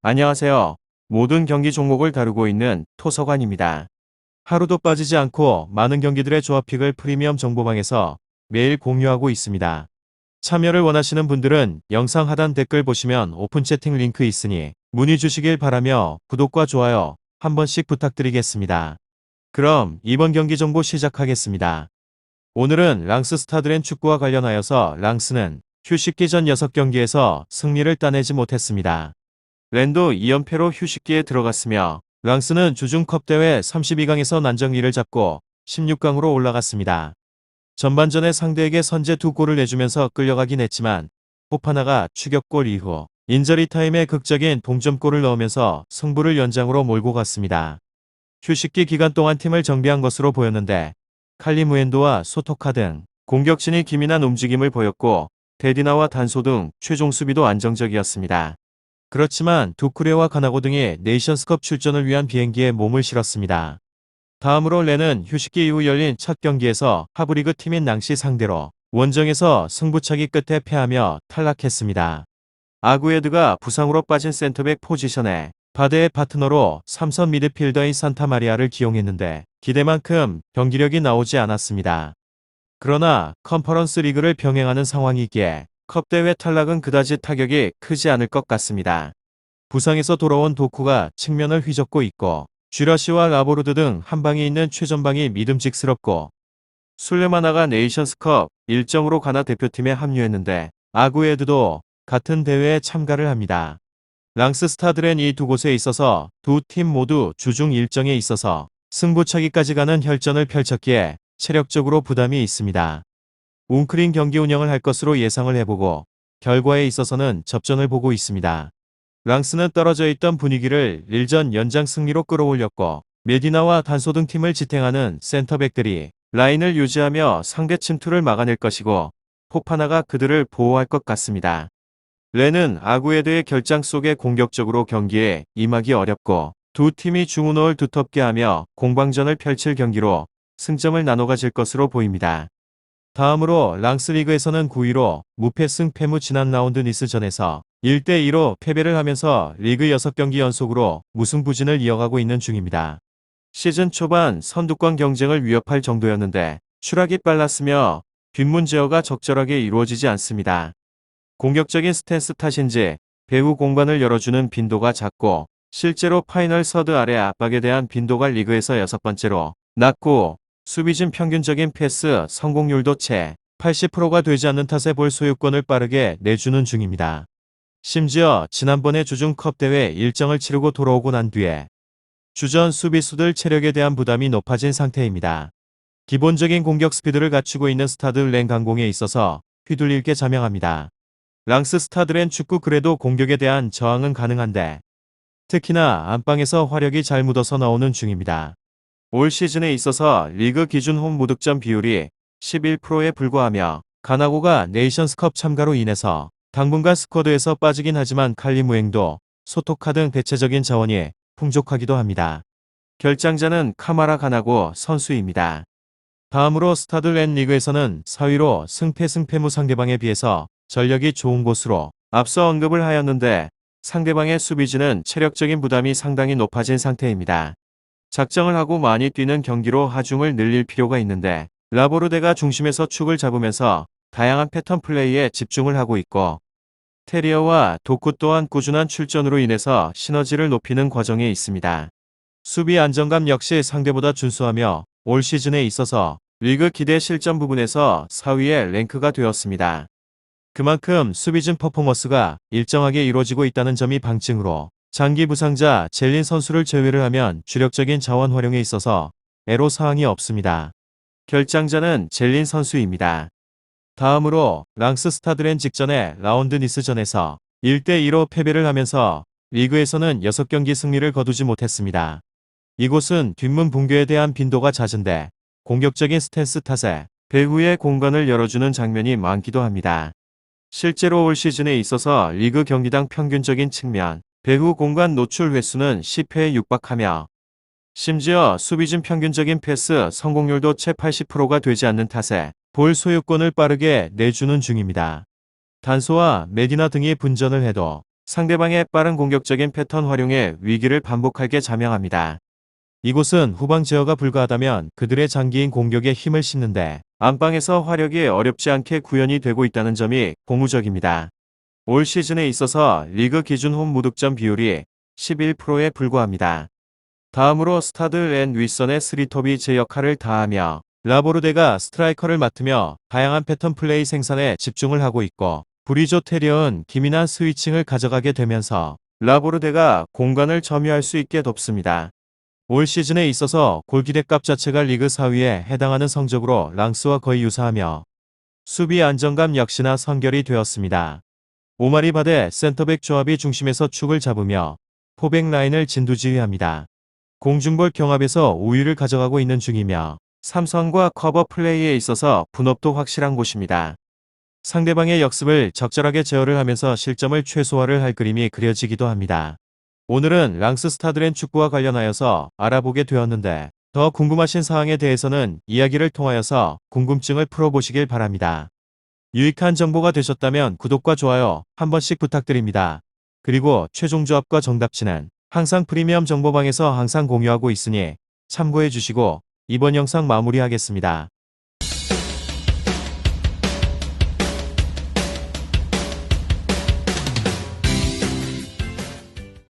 안녕하세요. 모든 경기 종목을 다루고 있는 토서관입니다. 하루도 빠지지 않고 많은 경기들의 조합픽을 프리미엄 정보방에서 매일 공유하고 있습니다. 참여를 원하시는 분들은 영상 하단 댓글 보시면 오픈 채팅 링크 있으니 문의 주시길 바라며 구독과 좋아요 한 번씩 부탁드리겠습니다. 그럼 이번 경기 정보 시작하겠습니다. 오늘은 랑스 스타드렌 축구와 관련하여서 랑스는 휴식기 전 6경기에서 승리를 따내지 못했습니다. 랜도 2연패로 휴식기에 들어갔으며 랑스는 주중컵 대회 32강에서 난정리를 잡고 16강으로 올라갔습니다. 전반전에 상대에게 선제 2골을 내주면서 끌려가긴 했지만 포파나가 추격골 이후 인저리 타임에 극적인 동점골을 넣으면서 승부를 연장으로 몰고 갔습니다. 휴식기 기간 동안 팀을 정비한 것으로 보였는데 칼리 무엔도와 소토카 등 공격진이 기민한 움직임을 보였고 데디나와 단소 등 최종 수비도 안정적이었습니다. 그렇지만 두쿠레와 가나고 등이 네이션스컵 출전을 위한 비행기에 몸을 실었습니다. 다음으로 렌은 휴식기 이후 열린 첫 경기에서 하브리그 팀인 낭시 상대로 원정에서 승부차기 끝에 패하며 탈락했습니다. 아구에드가 부상으로 빠진 센터백 포지션에 바데의 파트너로 삼선 미드필더인 산타마리아를 기용했는데 기대만큼 경기력이 나오지 않았습니다. 그러나 컨퍼런스 리그를 병행하는 상황이기에 컵대회 탈락은 그다지 타격이 크지 않을 것 같습니다. 부상에서 돌아온 도쿠가 측면을 휘젓고 있고 쥐러시와 라보르드 등 한방에 있는 최전방이 믿음직스럽고 술레마나가 네이션스컵 일정으로 가나 대표팀에 합류했는데 아구에드도 같은 대회에 참가를 합니다. 랑스 스타드렌 이 두 곳에 있어서 두 팀 모두 주중 일정에 있어서 승부차기까지 가는 혈전을 펼쳤기에 체력적으로 부담이 있습니다. 웅크린 경기 운영을 할 것으로 예상을 해보고 결과에 있어서는 접전을 보고 있습니다. 랑스는 떨어져 있던 분위기를 1전 연장 승리로 끌어올렸고 메디나와 단소 등 팀을 지탱하는 센터백들이 라인을 유지하며 상대 침투를 막아낼 것이고 포파나가 그들을 보호할 것 같습니다. 렌은 아구에드의 결장 속에 공격적으로 경기에 임하기 어렵고 두 팀이 중후노를 두텁게 하며 공방전을 펼칠 경기로 승점을 나눠 가질 것으로 보입니다. 다음으로 랑스 리그에서는 9위로 무패 승패무 지난 라운드 니스전에서 1대2로 패배를 하면서 리그 6경기 연속으로 무승부진을 이어가고 있는 중입니다. 시즌 초반 선두권 경쟁을 위협할 정도였는데 추락이 빨랐으며 뒷문 제어가 적절하게 이루어지지 않습니다. 공격적인 스탠스 탓인지 배후 공간을 열어주는 빈도가 작고 실제로 파이널 서드 아래 압박에 대한 빈도가 리그에서 6번째로 낮고 수비진 평균적인 패스 성공률도 채 80%가 되지 않는 탓에 볼 소유권을 빠르게 내주는 중입니다. 심지어 지난번에 주중컵 대회 일정을 치르고 돌아오고 난 뒤에 주전 수비수들 체력에 대한 부담이 높아진 상태입니다. 기본적인 공격 스피드를 갖추고 있는 스타드 렌 강공에 있어서 휘둘릴 게 자명합니다. 랑스 스타드렌 축구 그래도 공격에 대한 저항은 가능한데 특히나 안방에서 화력이 잘 묻어서 나오는 중입니다. 올 시즌에 있어서 리그 기준 홈 무득점 비율이 11%에 불과하며 가나고가 네이션스컵 참가로 인해서 당분간 스쿼드에서 빠지긴 하지만 칼리 무행도 소토카 등 대체적인 자원이 풍족하기도 합니다. 결장자는 카마라 가나고 선수입니다. 다음으로 스타드 렌 리그에서는 4위로 승패무 상대방에 비해서 전력이 좋은 곳으로 앞서 언급을 하였는데 상대방의 수비진은 체력적인 부담이 상당히 높아진 상태입니다. 작정을 하고 많이 뛰는 경기로 하중을 늘릴 필요가 있는데 라보르데가 중심에서 축을 잡으면서 다양한 패턴 플레이에 집중을 하고 있고 테리어와 도쿠 또한 꾸준한 출전으로 인해서 시너지를 높이는 과정에 있습니다. 수비 안정감 역시 상대보다 준수하며 올 시즌에 있어서 리그 기대 실점 부분에서 4위에 랭크가 되었습니다. 그만큼 수비진 퍼포먼스가 일정하게 이루어지고 있다는 점이 방증으로 장기 부상자 젤린 선수를 제외를 하면 주력적인 자원 활용에 있어서 애로사항이 없습니다. 결장자는 젤린 선수입니다. 다음으로 랑스 스타드렌 직전에 라운드 니스전에서 1대2로 패배를 하면서 리그에서는 6경기 승리를 거두지 못했습니다. 이곳은 뒷문 붕괴에 대한 빈도가 잦은데 공격적인 스탠스 탓에 배후의 공간을 열어주는 장면이 많기도 합니다. 실제로 올 시즌에 있어서 리그 경기당 평균적인 측면 배후 공간 노출 횟수는 10회에 육박하며 심지어 수비진 평균적인 패스 성공률도 채 80%가 되지 않는 탓에 볼 소유권을 빠르게 내주는 중입니다. 단소와 메디나 등이 분전을 해도 상대방의 빠른 공격적인 패턴 활용에 위기를 반복하게 자명합니다. 이곳은 후방 제어가 불가하다면 그들의 장기인 공격에 힘을 싣는데 안방에서 화력이 어렵지 않게 구현이 되고 있다는 점이 고무적입니다. 올 시즌에 있어서 리그 기준 홈 무득점 비율이 11%에 불과합니다. 다음으로 스타드 앤 윗선의 스리톱이 제 역할을 다하며 라보르데가 스트라이커를 맡으며 다양한 패턴 플레이 생산에 집중을 하고 있고 브리조 테리어는 기민한 스위칭을 가져가게 되면서 라보르데가 공간을 점유할 수 있게 돕습니다. 올 시즌에 있어서 골기대값 자체가 리그 4위에 해당하는 성적으로 랑스와 거의 유사하며 수비 안정감 역시나 선결이 되었습니다. 오마리 바데 센터백 조합이 중심에서 축을 잡으며 포백 라인을 진두지휘합니다. 공중볼 경합에서 우위를 가져가고 있는 중이며 삼성과 커버 플레이에 있어서 분업도 확실한 곳입니다. 상대방의 역습을 적절하게 제어를 하면서 실점을 최소화를 할 그림이 그려지기도 합니다. 오늘은 랑스 스타드랜 축구와 관련하여서 알아보게 되었는데 더 궁금하신 사항에 대해서는 이야기를 통하여서 궁금증을 풀어보시길 바랍니다. 유익한 정보가 되셨다면 구독과 좋아요 한 번씩 부탁드립니다. 그리고 최종 조합과 정답치는 항상 프리미엄 정보방에서 항상 공유하고 있으니 참고해 주시고 이번 영상 마무리하겠습니다.